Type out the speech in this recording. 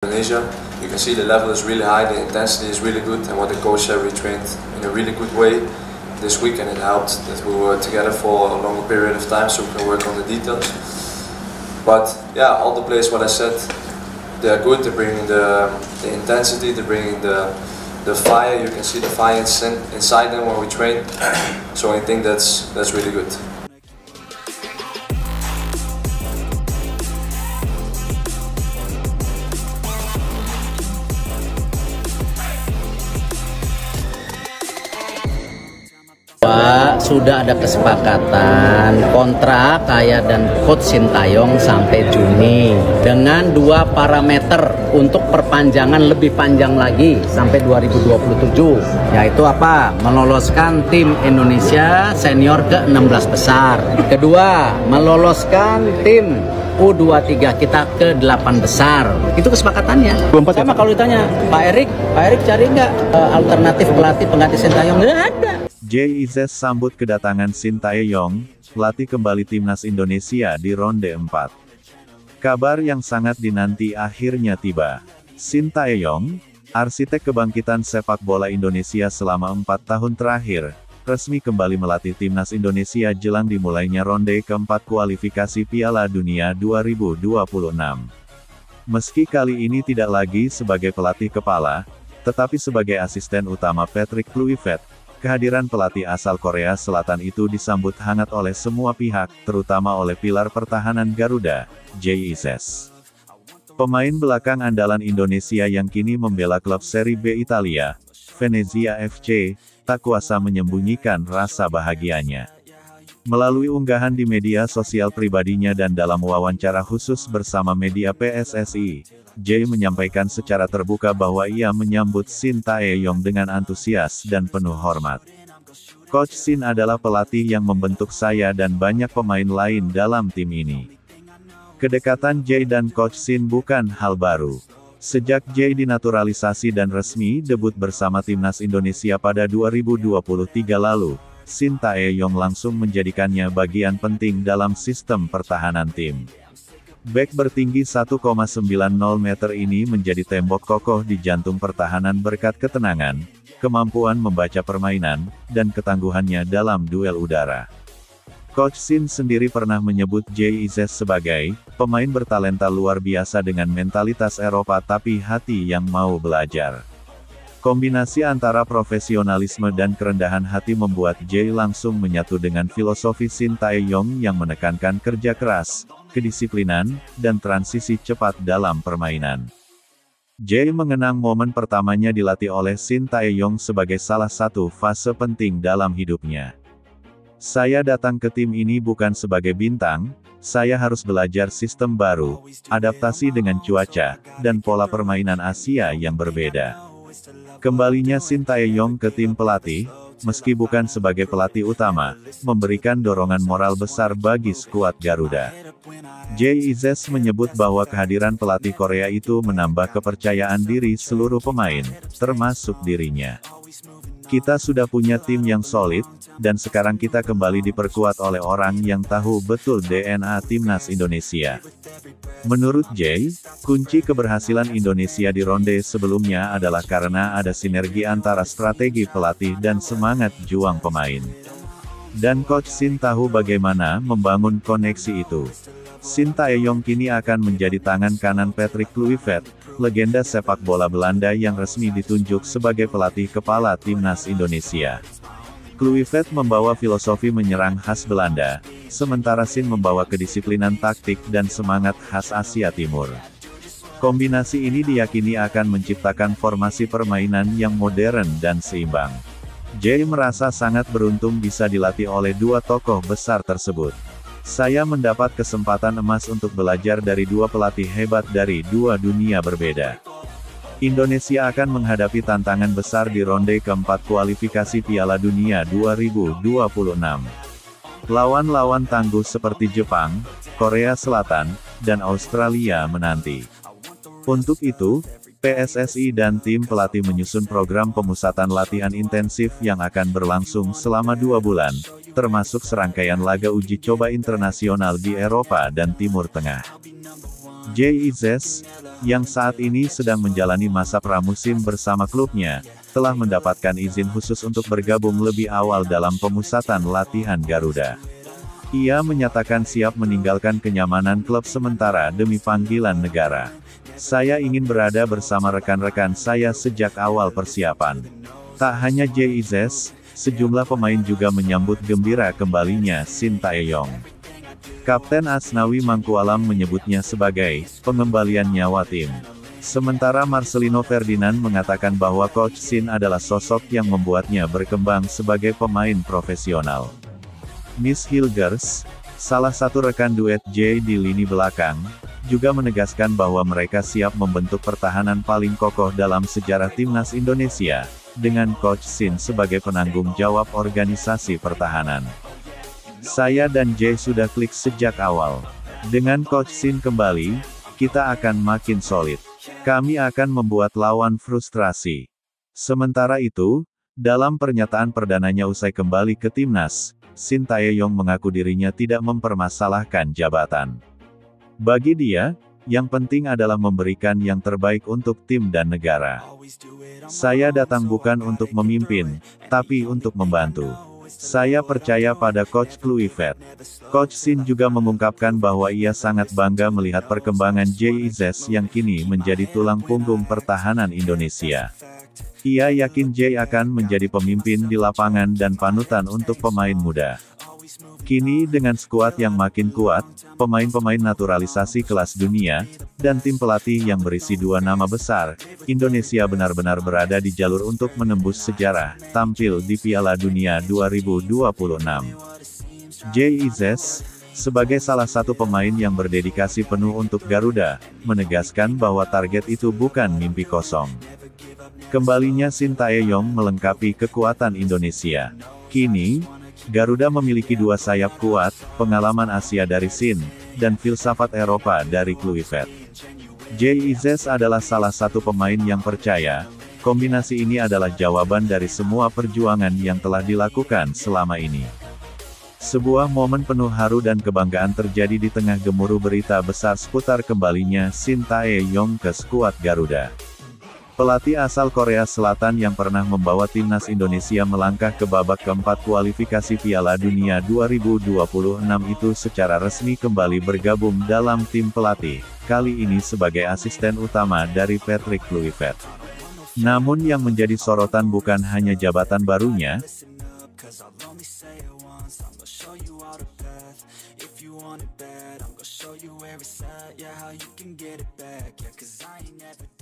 Indonesia. You can see the level is really high, the intensity is really good, and what the coach said, we trained in a really good way this week, and it helped that we were together for a longer period of time so we can work on the details. But yeah, all the players, what I said, they are good. They're bringing the intensity, they're bringing the fire. You can see the fire inside them when we train. So I think that's really good. Sudah ada kesepakatan kontrak saya dan Coach Sintayong sampai Juni dengan dua parameter untuk perpanjangan lebih panjang lagi sampai 2027, yaitu apa? Meloloskan tim Indonesia senior ke 16 besar. Kedua, meloloskan tim U23 kita ke 8 besar. Itu kesepakatannya. Sama kalau ditanya Pak Erik cari nggak alternatif pelatih pengganti Sintayong? Nggak ada. JIZ sambut kedatangan Sintayong, pelatih kembali timnas Indonesia di ronde 4. Kabar yang sangat dinanti akhirnya tiba. Sintayong, arsitek kebangkitan sepak bola Indonesia selama 4 tahun terakhir, resmi kembali melatih timnas Indonesia jelang dimulainya ronde keempat kualifikasi Piala Dunia 2026. Meski kali ini tidak lagi sebagai pelatih kepala, tetapi sebagai asisten utama Patrick Kluivert, kehadiran pelatih asal Korea Selatan itu disambut hangat oleh semua pihak, terutama oleh pilar pertahanan Garuda, JIZ. Pemain belakang andalan Indonesia yang kini membela klub Serie B Italia, Venezia FC, tak kuasa menyembunyikan rasa bahagianya. Melalui unggahan di media sosial pribadinya dan dalam wawancara khusus bersama media PSSI, Jay menyampaikan secara terbuka bahwa ia menyambut Sintayong dengan antusias dan penuh hormat. Coach Sin adalah pelatih yang membentuk saya dan banyak pemain lain dalam tim ini. Kedekatan Jay dan Coach Sin bukan hal baru. Sejak Jay dinaturalisasi dan resmi debut bersama timnas Indonesia pada 2023 lalu, Sintayong langsung menjadikannya bagian penting dalam sistem pertahanan tim. Bek bertinggi 1,90 meter ini menjadi tembok kokoh di jantung pertahanan berkat ketenangan, kemampuan membaca permainan, dan ketangguhannya dalam duel udara. Coach Sin sendiri pernah menyebut JIZ sebagai pemain bertalenta luar biasa dengan mentalitas Eropa tapi hati yang mau belajar. Kombinasi antara profesionalisme dan kerendahan hati membuat Jay langsung menyatu dengan filosofi Sintayong yang menekankan kerja keras, kedisiplinan, dan transisi cepat dalam permainan. Jay mengenang momen pertamanya dilatih oleh Sintayong sebagai salah satu fase penting dalam hidupnya. Saya datang ke tim ini bukan sebagai bintang, saya harus belajar sistem baru, adaptasi dengan cuaca, dan pola permainan Asia yang berbeda. Kembalinya Sintayong ke tim pelatih, meski bukan sebagai pelatih utama, memberikan dorongan moral besar bagi skuad Garuda. JIZ menyebut bahwa kehadiran pelatih Korea itu menambah kepercayaan diri seluruh pemain, termasuk dirinya. Kita sudah punya tim yang solid, dan sekarang kita kembali diperkuat oleh orang yang tahu betul DNA timnas Indonesia. Menurut Jay, kunci keberhasilan Indonesia di ronde sebelumnya adalah karena ada sinergi antara strategi pelatih dan semangat juang pemain. Dan Coach Sin tahu bagaimana membangun koneksi itu. Sintayong kini akan menjadi tangan kanan Patrick Kluivert, legenda sepak bola Belanda yang resmi ditunjuk sebagai pelatih kepala timnas Indonesia. Kluivert membawa filosofi menyerang khas Belanda, sementara Sin membawa kedisiplinan taktik dan semangat khas Asia Timur. Kombinasi ini diyakini akan menciptakan formasi permainan yang modern dan seimbang. Jay merasa sangat beruntung bisa dilatih oleh dua tokoh besar tersebut. Saya mendapat kesempatan emas untuk belajar dari dua pelatih hebat dari dua dunia berbeda. Indonesia akan menghadapi tantangan besar di ronde keempat kualifikasi Piala Dunia 2026. Lawan-lawan tangguh seperti Jepang, Korea Selatan, dan Australia menanti. Untuk itu, PSSI dan tim pelatih menyusun program pemusatan latihan intensif yang akan berlangsung selama 2 bulan, termasuk serangkaian laga uji coba internasional di Eropa dan Timur Tengah. Jay Izzes, yang saat ini sedang menjalani masa pramusim bersama klubnya, telah mendapatkan izin khusus untuk bergabung lebih awal dalam pemusatan latihan Garuda. Ia menyatakan siap meninggalkan kenyamanan klub sementara demi panggilan negara. Saya ingin berada bersama rekan-rekan saya sejak awal persiapan. Tak hanya Jay Izzes, sejumlah pemain juga menyambut gembira kembalinya Shin Tae-yong. Kapten Asnawi Mangkualam menyebutnya sebagai pengembalian nyawa tim. Sementara Marcelino Ferdinand mengatakan bahwa Coach Shin adalah sosok yang membuatnya berkembang sebagai pemain profesional. Miss Hilgers, salah satu rekan duet Jay di lini belakang, juga menegaskan bahwa mereka siap membentuk pertahanan paling kokoh dalam sejarah timnas Indonesia, dengan Coach Shin sebagai penanggung jawab organisasi pertahanan. Saya dan Jay sudah klik sejak awal. Dengan Coach Shin kembali, kita akan makin solid. Kami akan membuat lawan frustrasi. Sementara itu, dalam pernyataan perdananya usai kembali ke timnas, Shin Tae-yong mengaku dirinya tidak mempermasalahkan jabatan. Bagi dia, yang penting adalah memberikan yang terbaik untuk tim dan negara. Saya datang bukan untuk memimpin, tapi untuk membantu. Saya percaya pada Coach Kluivert. Coach Shin juga mengungkapkan bahwa ia sangat bangga melihat perkembangan Jay Izzes yang kini menjadi tulang punggung pertahanan Indonesia. Ia yakin Jay akan menjadi pemimpin di lapangan dan panutan untuk pemain muda. Kini dengan skuad yang makin kuat, pemain-pemain naturalisasi kelas dunia, dan tim pelatih yang berisi dua nama besar, Indonesia benar-benar berada di jalur untuk menembus sejarah, tampil di Piala Dunia 2026. Jay Izzes, sebagai salah satu pemain yang berdedikasi penuh untuk Garuda, menegaskan bahwa target itu bukan mimpi kosong. Kembalinya Shin Tae-yong melengkapi kekuatan Indonesia. Kini, Garuda memiliki dua sayap kuat, pengalaman Asia dari Shin, dan filsafat Eropa dari Kluivert. Jay Izzes adalah salah satu pemain yang percaya, kombinasi ini adalah jawaban dari semua perjuangan yang telah dilakukan selama ini. Sebuah momen penuh haru dan kebanggaan terjadi di tengah gemuruh berita besar seputar kembalinya Shin Tae-yong ke skuad Garuda. Pelatih asal Korea Selatan yang pernah membawa timnas Indonesia melangkah ke babak keempat kualifikasi Piala Dunia 2026 itu secara resmi kembali bergabung dalam tim pelatih, kali ini sebagai asisten utama dari Patrick Kluivert. Namun yang menjadi sorotan bukan hanya jabatan barunya, show you where it's at, yeah, how you can get it back, yeah, 'cause I ain't never